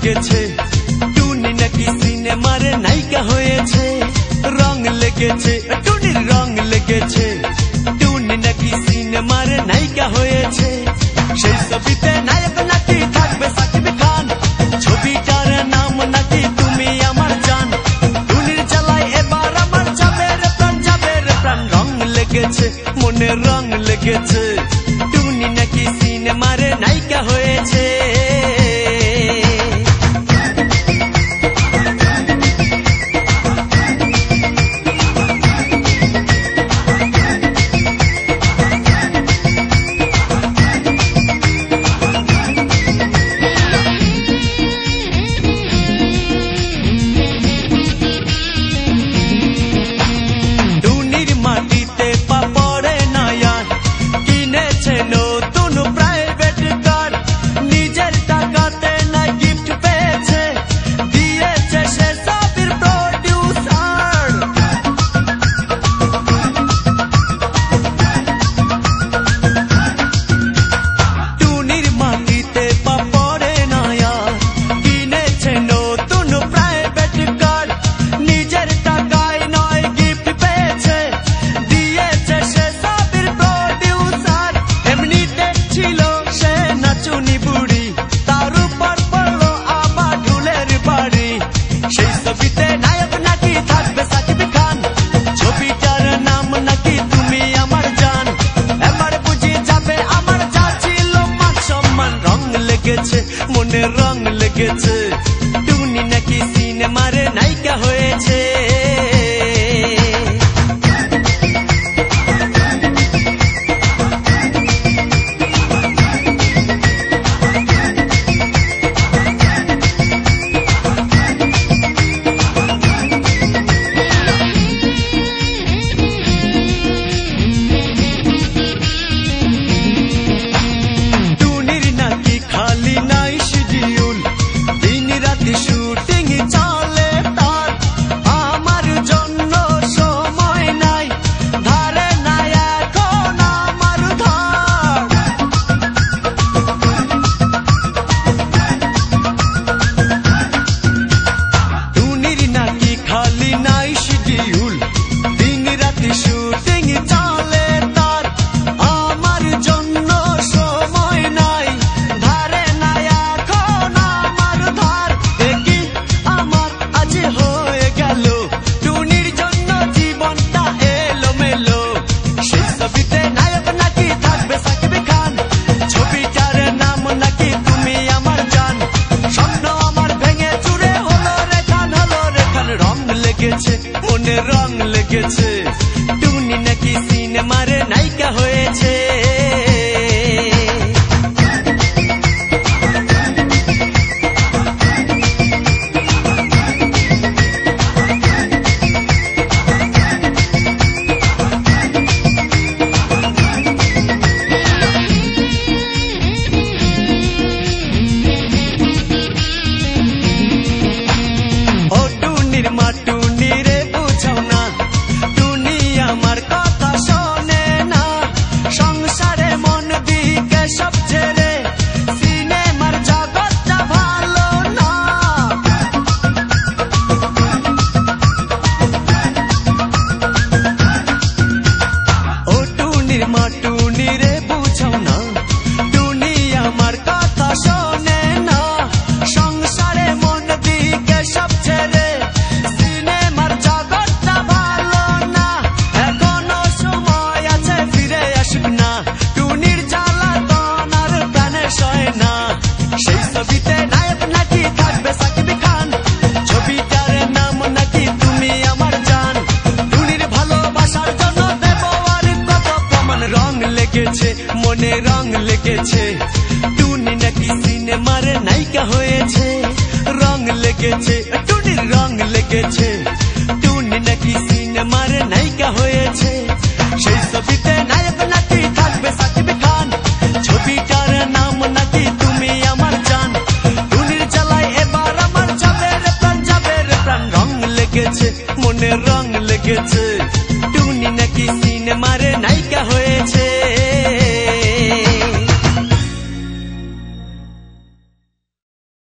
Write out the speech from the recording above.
লেগেছে, টুনি নাকি সিনেমারে নায়িকা হয়েছে। রং লেগেছে, টুনির রং লেগেছে, টুনি নাকি সিনেমারে নায়িকা হয়েছে। সেই ছবিতে নায়ক নাকি থাকবে সাকিব খান, ছবিটার নাম নাকি তুমি আমার জান। টুনির জ্বালায় এবার আমার যাবে রে প্রাণ, যাবে রে প্রাণ। রং লেগেছে, মনে রং লেগেছে, টুনি নাকি সিনেমারে নায়িকা হয়েছে। মনে রং লেগেছে, টুনি নাকি সিনেমারে নায়িকা হয়েছে। মনে রং লেগেছে, টুনি নাকি সিনেমারে নায়িকা হয়েছে। ও টুনির মা টুনি রে বুঝাও না, টুনি আমার কথা শোনে না। সংসারে মন দিকে সব ছেড়ে সিনেমার জগৎটা ভালো না। ও টুনির মা টুনি রে বুঝাও না, টুনি আমার কথা শোনে না। সংসারে মন দিকে সব ছেড়ে সিনেমার জগৎটা ভালো না। এখনো সময় আছে, ফিরে আসুক না, টুনির জ্বালাতন আর প্রাণে সয় না। সেই ছবিতে নায়ক নাকি থাকবে সাকিব খান, ছবিটার নাম নাকি তুমি আমার জান। টুনির ভালোবাসার জন্য দেব আর কত প্রমাণ। রং লেগেছে, মনে রং লেগেছে, টুনি নাকি সিনেমারে নায়িকা হয়েছে। রং লেগেছে, টুনির রং লেগেছে, টুনি নাকি সিনেমারে নায়িকা হয়েছে। সেই ছবিতে নায়ক নাকি থাকবে সাকিব খান, ছবিটার নাম নাকি তুমি আমার জান। টুনির জ্বালায় এবার আমার যাবে রে প্রাণ, যাবে রে প্রাণ। রং লেগেছে, মনে রং লেগেছে, টুনি নাকি সিনেমারে